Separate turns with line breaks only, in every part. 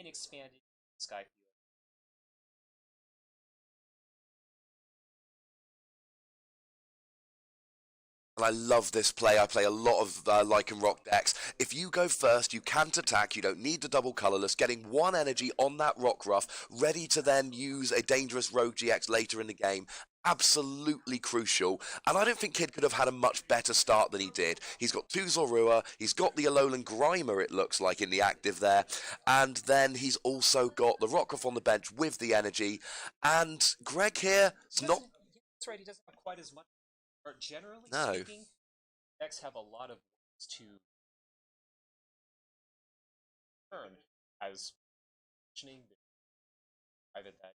and expanded Skyfield.
And I love this play. I play a lot of Lycan Rock decks. If you go first, you can't attack. You don't need the double colorless. Getting one energy on that Rock Ruff, ready to then use a dangerous Rogue GX later in the game. Absolutely crucial. And I don't think Kid could have had a much better start than he did. He's got two Zorua. He's got the Alolan Grimer, it looks like, in the active there. And then he's also got the Rock Ruff on the bench with the energy. And Greg here is not...
That's right, he doesn't have quite as much. But generally
No.
speaking, decks have a lot of ways to turn as mentioning the private that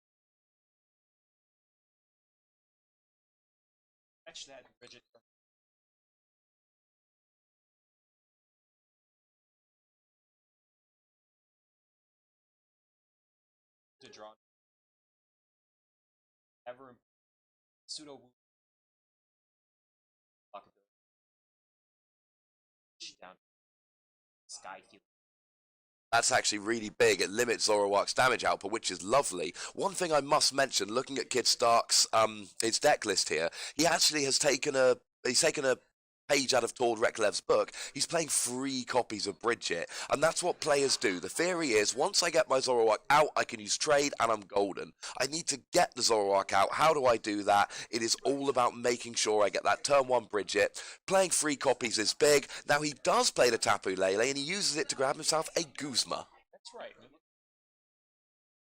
catch that rigid to draw ever pseudo down sky field.
That's actually really big. It limits Zoroark's damage output, which is lovely. One thing I must mention, looking at Kid Starck's his deck list here, he actually has taken a page out of Tord Reklev's book. He's playing 3 copies of Bridget, and that's what players do. The theory is, once I get my Zoroark out, I can use trade, and I'm golden. I need to get the Zoroark out. How do I do that? It is all about making sure I get that turn 1 Bridget. Playing 3 copies is big. Now, he does play the Tapu Lele, and he uses it to grab himself a Guzma.
That's right.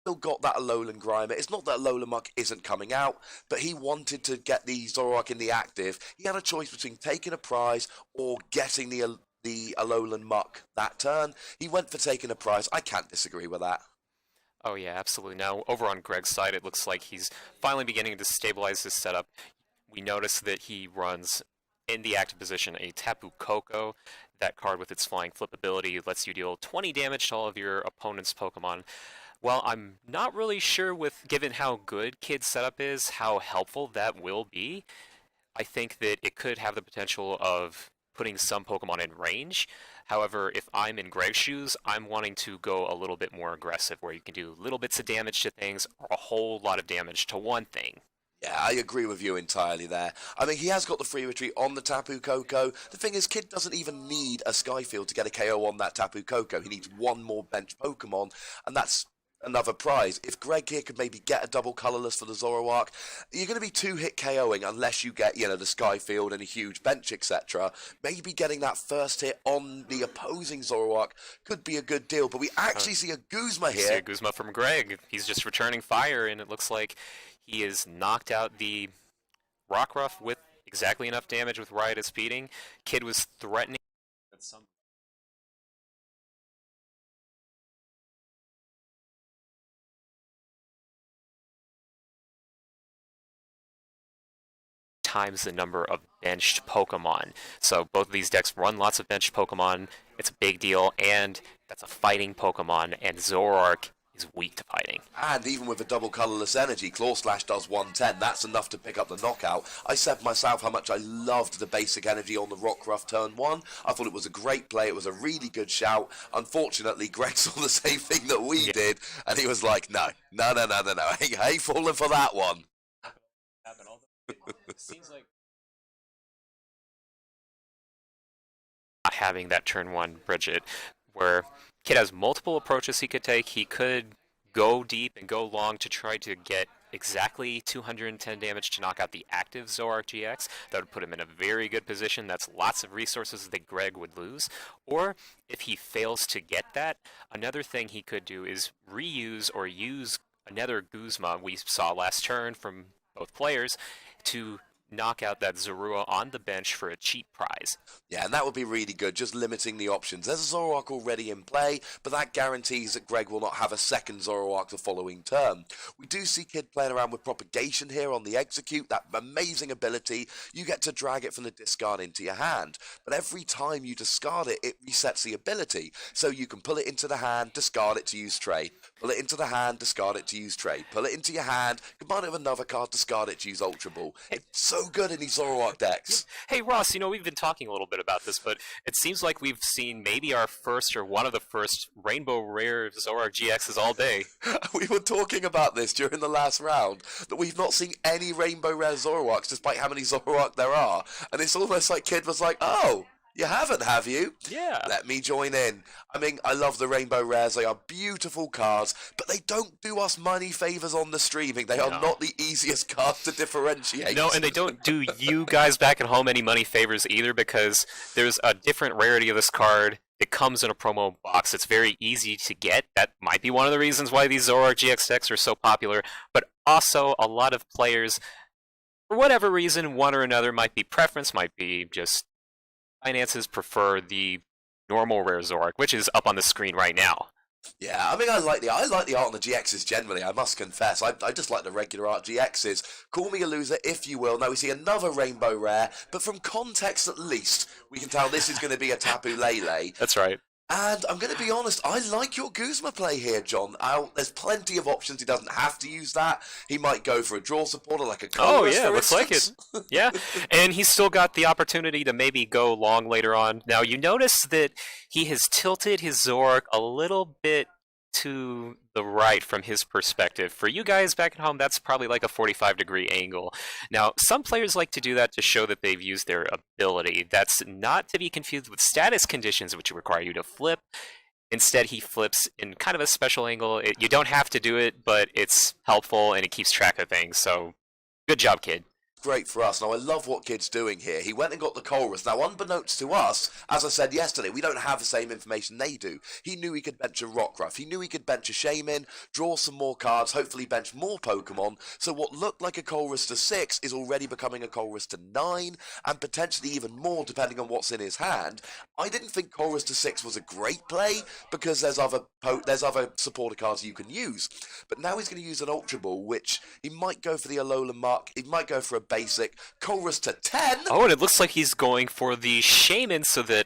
Still got that Alolan Grimer. It's not that Alolan Muck isn't coming out, but he wanted to get the Zoroark in the active. He had a choice between taking a prize or getting the Alolan Muck that turn. He went for taking a prize. I can't disagree with that.
Oh yeah, absolutely. Now, over on Greg's side, it looks like he's finally beginning to stabilize his setup. We notice that he runs, in the active position, a Tapu Koko. That card with its flying flip ability lets you deal 20 damage to all of your opponent's Pokemon. Well, I'm not really sure, given how good Kid's setup is, how helpful that will be. I think that it could have the potential of putting some Pokemon in range. However, if I'm in Greg's shoes, I'm wanting to go a little bit more aggressive, where you can do little bits of damage to things, or a whole lot of damage to one thing.
Yeah, I agree with you entirely there. I mean, he has got the free retreat on the Tapu Koko. The thing is, Kid doesn't even need a Skyfield to get a KO on that Tapu Koko. He needs one more bench Pokemon, and that's another prize. If Greg here could maybe get a double colorless for the Zoroark, you're going to be 2-hit KOing unless you get, the Skyfield and a huge bench, etc. Maybe getting that first hit on the opposing Zoroark could be a good deal, but we actually see a Guzma here.
See a Guzma from Greg. He's just returning fire, and it looks like he has knocked out the Rockruff with exactly enough damage with Riotous Speeding. Kid was threatening
That's some
times the number of benched Pokemon. So both of these decks run lots of benched Pokemon. It's a big deal, and that's a fighting Pokemon, and Zoroark is weak to fighting.
And even with a double colorless energy, Claw Slash does 110. That's enough to pick up the knockout. I said myself how much I loved the basic energy on the Rockruff turn 1. I thought it was a great play. It was a really good shout. Unfortunately, Greg saw the same thing that we did, and he was like, no. I ain't falling for that one.
It seems like
Having that turn 1 Bridget, where Kid has multiple approaches he could take. He could go deep and go long to try to get exactly 210 damage to knock out the active Zoroark GX. That would put him in a very good position. That's lots of resources that Greg would lose. Or if he fails to get that, another thing he could do is reuse or use another Guzma we saw last turn from both players to knock out that Zorua on the bench for a cheap prize.
Yeah, and that would be really good, just limiting the options. There's a Zoroark already in play, but that guarantees that Greg will not have a second Zoroark the following turn. We do see Kid playing around with Propagation here on the Execute, that amazing ability. You get to drag it from the discard into your hand, but every time you discard it, it resets the ability. So you can pull it into the hand, discard it to use trade. Pull it into the hand, discard it to use trade. Pull it into your hand, combine it with another card, discard it to use Ultra Ball. It's so so good in these Zoroark decks.
Hey Ross, we've been talking a little bit about this, but it seems like we've seen maybe our first or one of the first Rainbow Rare Zoroark GXs all day.
We were talking about this during the last round, that we've not seen any Rainbow Rare Zoroarks despite how many Zoroark there are. And it's almost like Kid was like, oh, you haven't, have you?
Yeah.
Let me join in. I mean, I love the Rainbow Rares. They are beautiful cards, but they don't do us money favors on the streaming. They are not the easiest cards to differentiate.
No, and they don't do you guys back at home any money favors either, because there's a different rarity of this card. It comes in a promo box. It's very easy to get. That might be one of the reasons why these Zoroark GX decks are so popular, but also a lot of players, for whatever reason, one or another, might be preference, might be just finances, prefer the normal rare Zoroark, which is up on the screen right now.
Yeah, I mean, I like the art on the GXs generally, I must confess. I just like the regular art GXs. Call me a loser if you will. Now we see another Rainbow Rare, but from context at least, we can tell this is going to be a Tapu Lele.
That's right.
And I'm going to be honest, I like your Guzma play here, John. There's plenty of options. He doesn't have to use that. He might go for a draw supporter like a Colress, for
looks
instance.
like it. Yeah, and he's still got the opportunity to maybe go long later on. Now, you notice that he has tilted his Zoroark a little bit to the right from his perspective. For you guys back at home, that's probably like a 45-degree angle. Now, some players like to do that to show that they've used their ability. That's not to be confused with status conditions, which require you to flip. Instead, he flips in kind of a special angle. You don't have to do it, but it's helpful and it keeps track of things. So, good job, kid.
Great for us. Now, I love what Kid's doing here. He went and got the Colress. Now, unbeknownst to us, as I said yesterday, we don't have the same information they do. He knew he could bench a Rockruff. He knew he could bench a Shaman, draw some more cards, hopefully bench more Pokemon. So what looked like a Colress to 6 is already becoming a Colress to 9, and potentially even more depending on what's in his hand. I didn't think Colress to 6 was a great play, because there's other supporter cards you can use. But now he's going to use an Ultra Ball, which he might go for the Alolan Mark. He might go for a basic Colress to 10.
Oh, and it looks like he's going for the Shaman so that...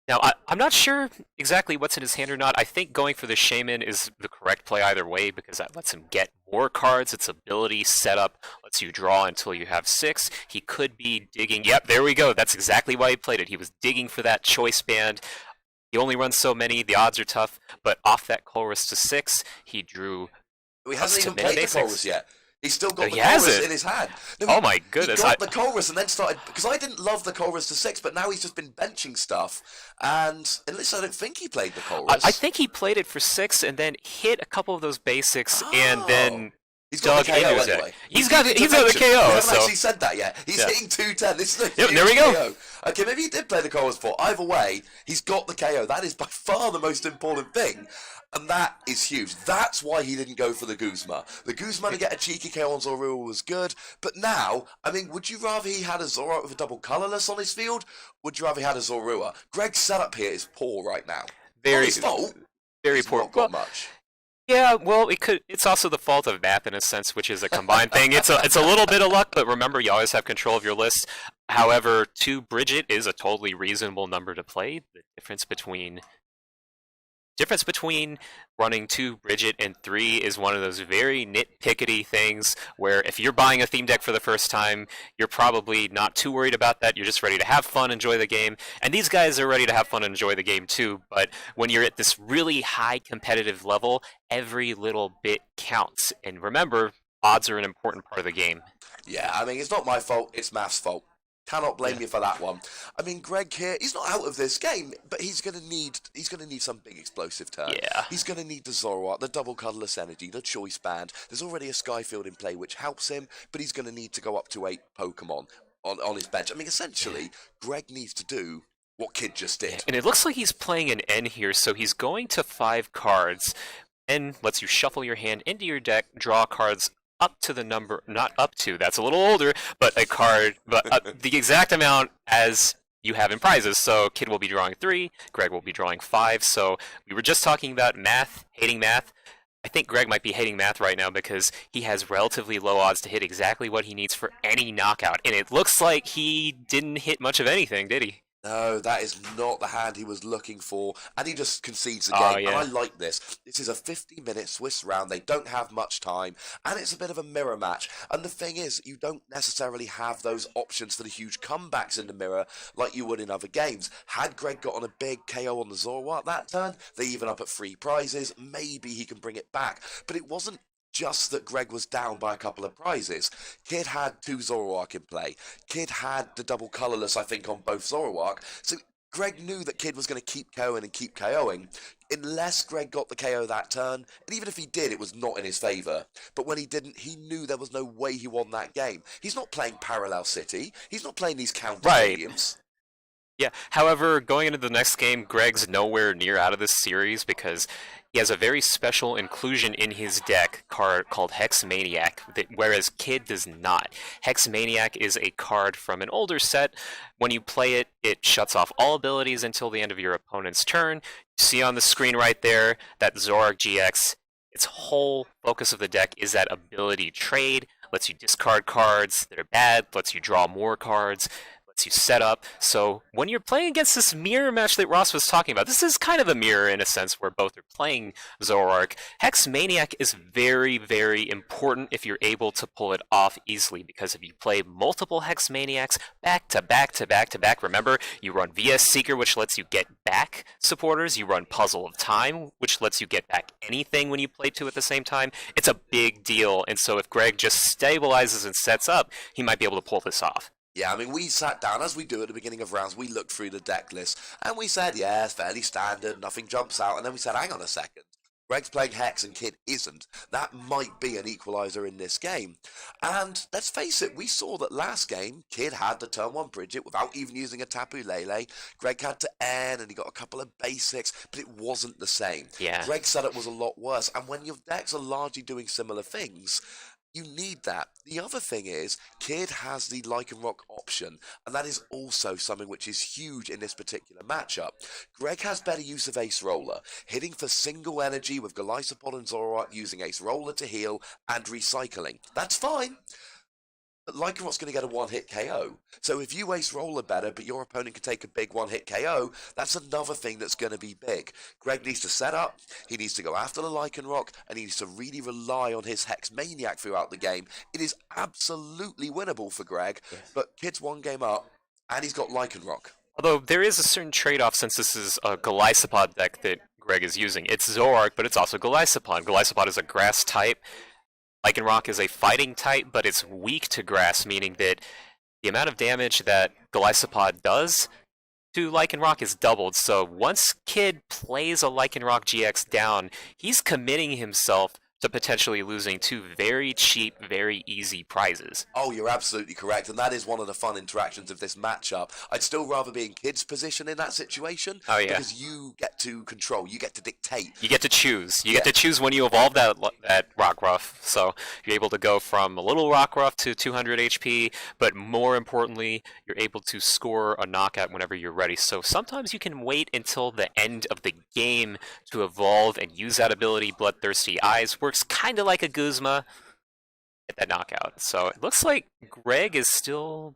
Now, I'm not sure exactly what's in his hand or not. I think going for the Shaman is the correct play either way, because that lets him get more cards. Its ability setup lets you draw until you have 6. He could be digging... Yep, there we go. That's exactly why he played it. He was digging for that choice band. He only runs so many. The odds are tough. But off that Colress to 6, he drew...
He hasn't even played the Colress yet. He's still got the
has
Colress
it?
in his hand. No,
Oh my goodness.
He got the Colress and then started... Because I didn't love the Colress to 6, but now he's just been benching stuff. And at least I don't think he played the Colress.
I think he played it for 6 and then hit a couple of those basics and then...
He's got
dug
the KO
into his
anyway.
deck. He's got the KO.
We haven't
So.
actually said that yet. He's hitting 210. This is a huge
there we go.
KO. Okay, maybe he did play the Colress for. Either way, he's got the KO. That is by far the most important thing. And that is huge. That's why he didn't go for the Guzma. The Guzma to get a cheeky KO on Zorua was good. But now, I mean, would you rather he had a Zoroark with a double colorless on his field? Would you rather he had a Zorua? Greg's setup here is poor right now. Not his fault.
Very
He's
poor.
not got much.
Yeah, well, it's also the fault of math in a sense, which is a combined thing. It's a little bit of luck, but remember, you always have control of your list. However, 2 Bridget is a totally reasonable number to play. The difference between running 2 Bridget and 3 is one of those very nitpickety things where if you're buying a theme deck for the first time, you're probably not too worried about that. You're just ready to have fun, enjoy the game. And these guys are ready to have fun and enjoy the game too. But when you're at this really high competitive level, every little bit counts. And remember, odds are an important part of the game.
Yeah, I mean, it's not my fault, it's math's fault. Cannot blame you for that one. I mean, Greg here, he's not out of this game, but he's gonna need some big explosive turn.
Yeah.
He's gonna need the Zoroark, the double colorless energy, the choice band. There's already a Skyfield in play which helps him, but he's gonna need to go up to 8 Pokemon on his bench. I mean, essentially, Greg needs to do what Kid just did.
And it looks like he's playing an N here, so he's going to 5 cards. N lets you shuffle your hand into your deck, draw cards up to the number, not up to, that's a little older, but a card, but the exact amount as you have in prizes. So Kid will be drawing 3, Greg will be drawing 5. So we were just talking about math, hating math. I think Greg might be hating math right now because he has relatively low odds to hit exactly what he needs for any knockout. And it looks like he didn't hit much of anything, did he?
No, that is not the hand he was looking for, and he just concedes the
Oh,
game.
yeah.
And I like this. This is a 50-minute Swiss round. They don't have much time, and it's a bit of a mirror match. And the thing is, you don't necessarily have those options for the huge comebacks in the mirror like you would in other games. Had Greg gotten a big KO on the Zoroark that turn, they even up at 3 prizes. Maybe he can bring it back. But it wasn't just that Greg was down by a couple of prizes. Kid had 2 Zoroark in play. Kid had the double colourless, I think, on both Zoroark. So Greg knew that Kid was going to keep KOing and keep KOing. Unless Greg got the KO that turn, and even if he did, it was not in his favour. But when he didn't, he knew there was no way he won that game. He's not playing Parallel City. He's not playing these counter
Right.
stadiums.
Yeah, however, going into the next game, Greg's nowhere near out of this series because he has a very special inclusion in his deck card called Hex Maniac, whereas Kid does not. Hex Maniac is a card from an older set. When you play it, it shuts off all abilities until the end of your opponent's turn. You see on the screen right there that Zoroark GX, its whole focus of the deck is that ability trade, lets you discard cards that are bad, lets you draw more cards, lets you set up. So when you're playing against this mirror match that Ross was talking about, this is kind of a mirror in a sense where both are playing Zoroark. Hex Maniac is very, very important if you're able to pull it off easily, because if you play multiple Hex Maniacs back to back to back to back, remember, you run VS Seeker, which lets you get back supporters, you run Puzzle of Time, which lets you get back anything when you play 2 at the same time. It's a big deal, and so if Greg just stabilizes and sets up, he might be able to pull this off.
Yeah, I mean, we sat down, as we do at the beginning of rounds, we looked through the deck list, and we said, yeah, it's fairly standard, nothing jumps out, and then we said, hang on a second, Greg's playing Hex and Kid isn't. That might be an equaliser in this game. And let's face it, we saw that last game, Kid had the turn 1 Bridget without even using a Tapu Lele. Greg had to N, and he got a couple of basics, but it wasn't the same.
Yeah.
Greg's setup was a lot worse, and when your decks are largely doing similar things, you need that. The other thing is, Kid has the Lycanroc option, and that is also something which is huge in this particular matchup. Greg has better use of Ace Roller, hitting for single energy with Golisopod and Zoroark using Ace Roller to heal and recycling. That's fine. But Lycanroc's going to get a 1-hit KO. So if you Ace Roller better, but your opponent can take a big 1-hit KO, that's another thing that's going to be big. Greg needs to set up, he needs to go after the Lycanroc, and he needs to really rely on his Hex Maniac throughout the game. It is absolutely winnable for Greg, but Kid's 1 game up, and he's got Lycanroc.
Although there is a certain trade-off since this is a Golisopod deck that Greg is using. It's Zoroark, but it's also Golisopod. Golisopod is a grass type. Lycanroc is a fighting type, but it's weak to grass, meaning that the amount of damage that Golisopod does to Lycanroc is doubled. So once Kid plays a Lycanroc GX down, he's committing himself to potentially losing 2 very cheap, very easy prizes.
Oh, you're absolutely correct, and that is one of the fun interactions of this matchup. I'd still rather be in Kid's position in that situation,
Oh, yeah.
because you get to control, you get to dictate.
You get to choose. You get to choose when you evolve that Rockruff. So you're able to go from a little Rockruff to 200 HP, but more importantly, you're able to score a knockout whenever you're ready. So sometimes you can wait until the end of the game to evolve and use that ability. Bloodthirsty Eyes works kind of like a Guzma at that knockout. So it looks like Greg is still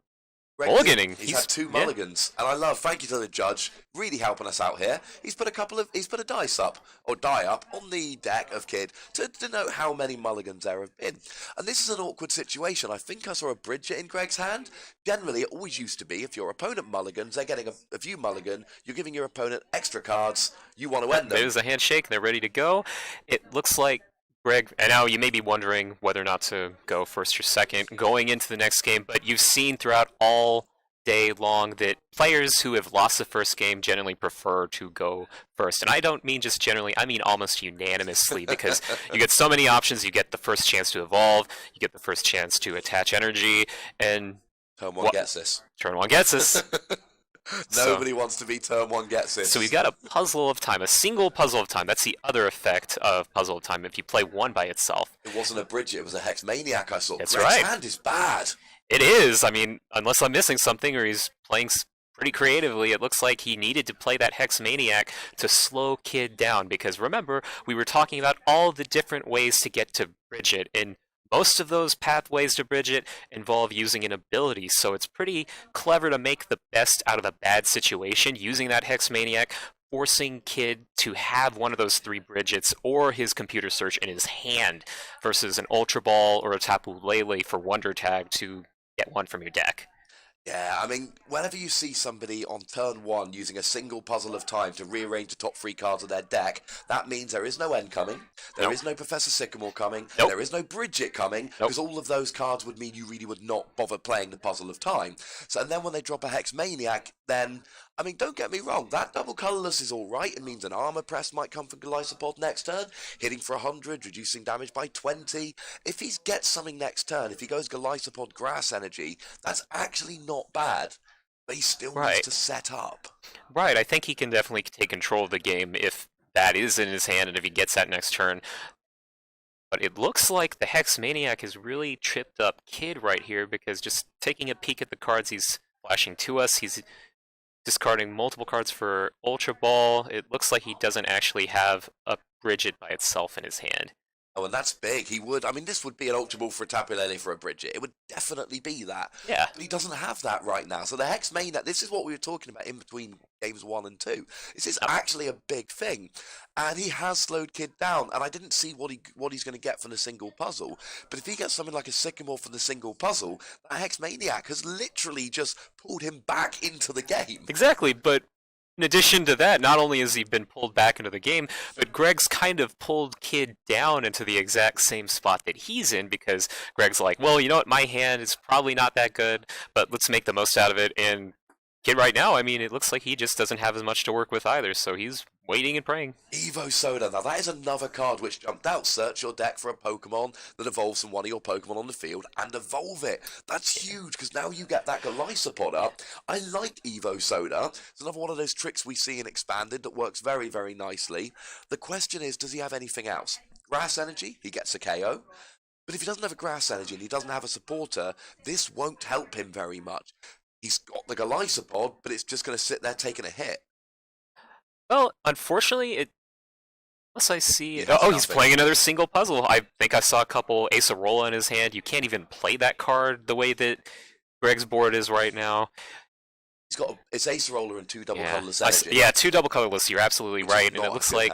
Greg,
mulliganing.
He's had 2 mulligans, and I love. Thank you to the judge, really helping us out here. He's put a dice up or die up on the deck of Kid to denote how many mulligans there have been. And this is an awkward situation. I think I saw a Bridget in Greg's hand. Generally, it always used to be if your opponent mulligans, they're getting a few mulligan. You're giving your opponent extra cards. You want to end them.
There's a handshake. They're ready to go. It looks like Greg, and now you may be wondering whether or not to go first or second going into the next game, but you've seen throughout all day long that players who have lost the first game generally prefer to go first. And I don't mean just generally, I mean almost unanimously, because you get so many options. You get the first chance to evolve, you get the first chance to attach energy, and
Turn 1 gets this.
Turn 1 gets this.
Nobody wants to be turn 1 gets this.
So we've got a puzzle of time, a single puzzle of time. That's the other effect of puzzle of time if you play one by itself.
It wasn't a Bridget, it was a Hex Maniac I saw.
That's
Greg's
right.
hand is bad.
It is. I mean, unless I'm missing something or he's playing pretty creatively, it looks like he needed to play that Hex Maniac to slow Kid down. Because remember, we were talking about all the different ways to get to Bridget, and most of those pathways to Bridget involve using an ability, so it's pretty clever to make the best out of a bad situation using that Hex Maniac, forcing Kid to have one of those 3 Bridgets or his computer search in his hand versus an Ultra Ball or a Tapu Lele for Wonder Tag to get one from your deck.
Yeah, I mean, whenever you see somebody on turn 1 using a single puzzle of time to rearrange the top 3 cards of their deck, that means there is no end coming, there is no Professor Sycamore coming, there is no Bridget coming, because all of those cards would mean you really would not bother playing the puzzle of time. So, and then when they drop a Hex Maniac, then, I mean, don't get me wrong, that double colourless is alright. It means an Armor Press might come from Golisopod next turn, hitting for 100, reducing damage by 20. If he gets something next turn, if he goes Golisopod Grass Energy, that's actually not bad. But he still needs to set up.
Right, I think he can definitely take control of the game if that is in his hand and if he gets that next turn. But it looks like the Hex Maniac has really tripped up Kid right here, because just taking a peek at the cards he's flashing to us, he's discarding multiple cards for Ultra Ball. It looks like he doesn't actually have a Bridget by itself in his hand.
Oh, and that's big. He would, I mean, this would be an Ultra Ball for a Tapu Lele for a Bridget. It would definitely be that.
Yeah.
But he doesn't have that right now. So the Hex Maniac, this is what we were talking about in between games 1 and 2. This is actually a big thing. And he has slowed Kid down. And I didn't see what he's going to get from the single puzzle. But if he gets something like a Sycamore for the single puzzle, that Hex Maniac has literally just pulled him back into the game.
Exactly, but in addition to that, not only has he been pulled back into the game, but Greg's kind of pulled Kid down into the exact same spot that he's in, because Greg's like, well, you know what, my hand is probably not that good, but let's make the most out of it. And Kid right now, I mean, it looks like he just doesn't have as much to work with either, so he's waiting and praying.
Evo Soda, now that is another card which jumped out. Search your deck for a Pokemon that evolves from one of your Pokemon on the field and evolve it. That's huge, because now you get that Golisopod up. I like Evo Soda. It's another one of those tricks we see in Expanded that works very, very nicely. The question is, does he have anything else? Grass Energy, he gets a KO. But if he doesn't have a Grass Energy and he doesn't have a supporter, this won't help him very much. He's got the Golisopod, but it's just going to sit there taking a hit.
Well, unfortunately, unless I see... Oh, he's playing another single puzzle. I think I saw a couple Acerola in his hand. You can't even play that card the way that Greg's board is right now.
He's got it's Acerola and 2 double colorless energy.
Yeah, 2 double colorless. You're absolutely right. And it looks like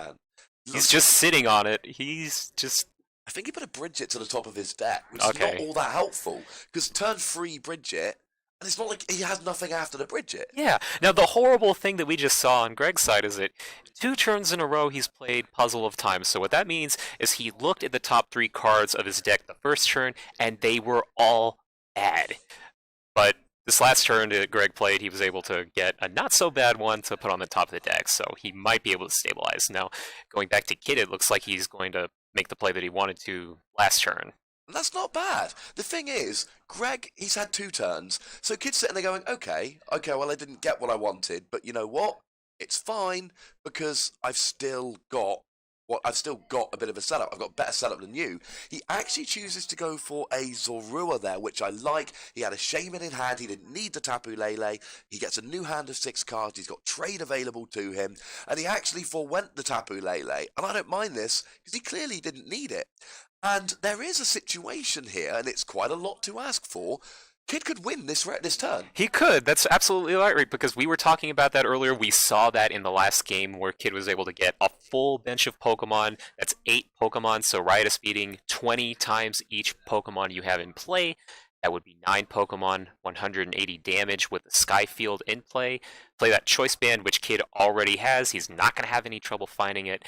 he's just sitting on it. He's just...
I think he put a Bridget to the top of his deck, which is not all that helpful. Because turn 3 Bridget... And it's not like he has nothing after the Bridget.
Yeah. Now, the horrible thing that we just saw on Greg's side is that 2 turns in a row he's played Puzzle of Time. So what that means is he looked at the top 3 cards of his deck the first turn, and they were all bad. But this last turn that Greg played, he was able to get a not-so-bad one to put on the top of the deck. So he might be able to stabilize. Now, going back to Kid, it looks like he's going to make the play that he wanted to last turn.
And that's not bad. The thing is, Greg, he's had 2 turns. So Kid's sitting there going, okay, well, I didn't get what I wanted. But you know what? It's fine, because I've still got a bit of a setup. I've got a better setup than you. He actually chooses to go for a Zorua there, which I like. He had a Shaman in hand. He didn't need the Tapu Lele. He gets a new hand of 6 cards. He's got trade available to him. And he actually forwent the Tapu Lele. And I don't mind this, because he clearly didn't need it. And there is a situation here, and it's quite a lot to ask for. Kid could win this turn.
He could. That's absolutely right, because we were talking about that earlier. We saw that in the last game where Kid was able to get a full bench of Pokemon. That's 8 Pokemon, so Riotous beating 20 times each Pokemon you have in play. That would be 9 Pokemon, 180 damage with the Skyfield in play. Play that Choice Band, which Kid already has. He's not going to have any trouble finding it.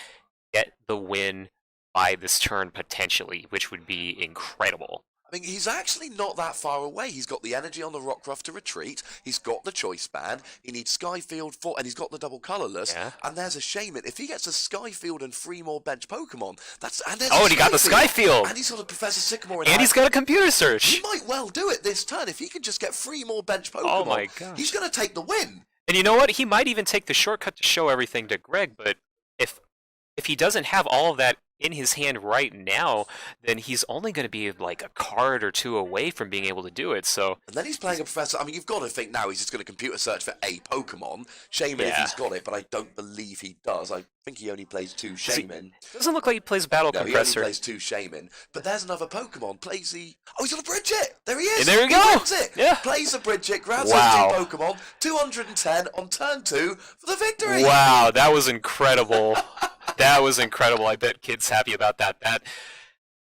Get the win by this turn potentially, which would be incredible.
I mean, he's actually not that far away. He's got the energy on the Rockruff to retreat. He's got the Choice Band. He needs Skyfield for, and he's got the double colorless.
Yeah.
And there's a Shaman. If he gets a Skyfield and 3 more bench Pokemon, that's and
he got the Skyfield.
And he's got a Professor Sycamore in
and
hand.
He's got a computer search.
He might well do it this turn if he can just get 3 more bench Pokemon.
Oh my gosh.
He's going to take the win.
And you know what? He might even take the shortcut to show everything to Greg. But if he doesn't have all of that in his hand right now, then he's only going to be like a card or two away from being able to do it. So,
And then he's playing a professor. I mean, you've got to think now he's just going to computer search for a Pokemon. Shaman if
yeah.
he's got it, but I don't believe he does. I think he only plays 2 Shaman.
Doesn't look like he plays Battle
No, he only
Compressor.
plays 2 Shaman. But there's another Pokemon. Plays the... Oh, he's on a Bridget! There he is!
And there we
He
go!
wins it!
Yeah.
Plays the Bridget, grabs
Wow.
those 2 Pokemon, 210 on turn 2 for the victory!
Wow, that was incredible. That was incredible. I bet Kid's happy about that.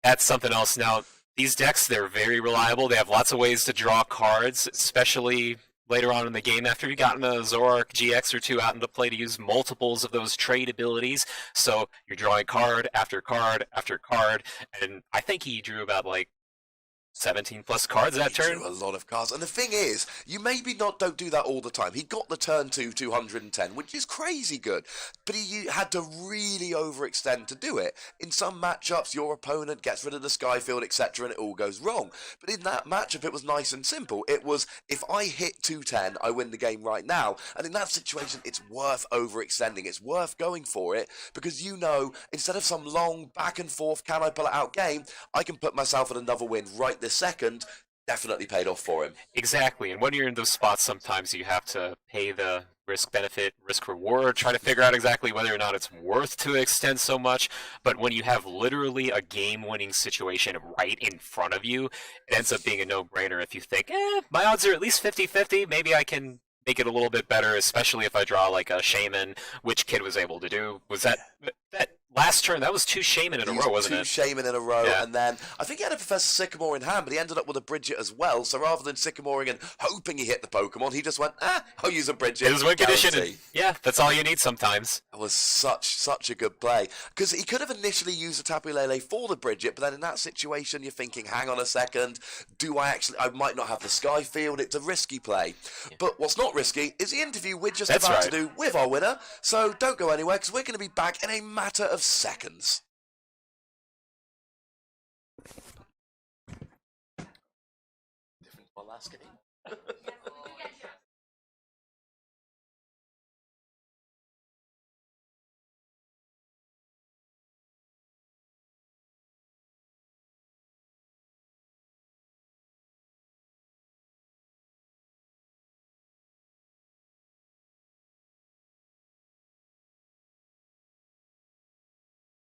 That's something else. Now, these decks, they're very reliable. They have lots of ways to draw cards, especially later on in the game after you've gotten a Zoroark GX or 2 out into play to use multiples of those trade abilities. So you're drawing card after card after card, and I think he drew about like 17 plus cards that turn.
He drew a lot of cards. And the thing is, you maybe don't do that all the time. He got the turn 2 210, which is crazy good. But he had to really overextend to do it. In some matchups, your opponent gets rid of the Skyfield, etc., and it all goes wrong. But in that matchup, it was nice and simple. It was, if I hit 210, I win the game right now. And in that situation, it's worth overextending. It's worth going for it, because you know, instead of some long back and forth, can I pull it out game, I can put myself at another win right this second. Definitely paid off for him.
Exactly, and when you're in those spots, sometimes you have to pay the risk-benefit, risk-reward, try to figure out exactly whether or not it's worth to extend so much. But when you have literally a game-winning situation right in front of you, it ends up being a no-brainer if you think, my odds are at least 50-50, maybe I can make it a little bit better, especially if I draw like a Shaman, which Kid was able to do. Was that last turn? That was 2 Shaman in a row, wasn't it?
2 Shaman in a row,
Yeah.
and then I think he had a Professor Sycamore in hand, but he ended up with a Bridget as well. So rather than Sycamoring and hoping he hit the Pokemon, he just went, I'll use a Bridget.
It was win condition.
Guarantee.
Yeah, that's all you need sometimes.
That was such a good play, because he could have initially used a Tapu Lele for the Bridget, but then in that situation you're thinking, hang on a second, I might not have the Sky Field. It's a risky play. Yeah. But what's not risky is the interview we're just about to do with our winner, so don't go anywhere, because we're going to be back in a matter of seconds. One last game.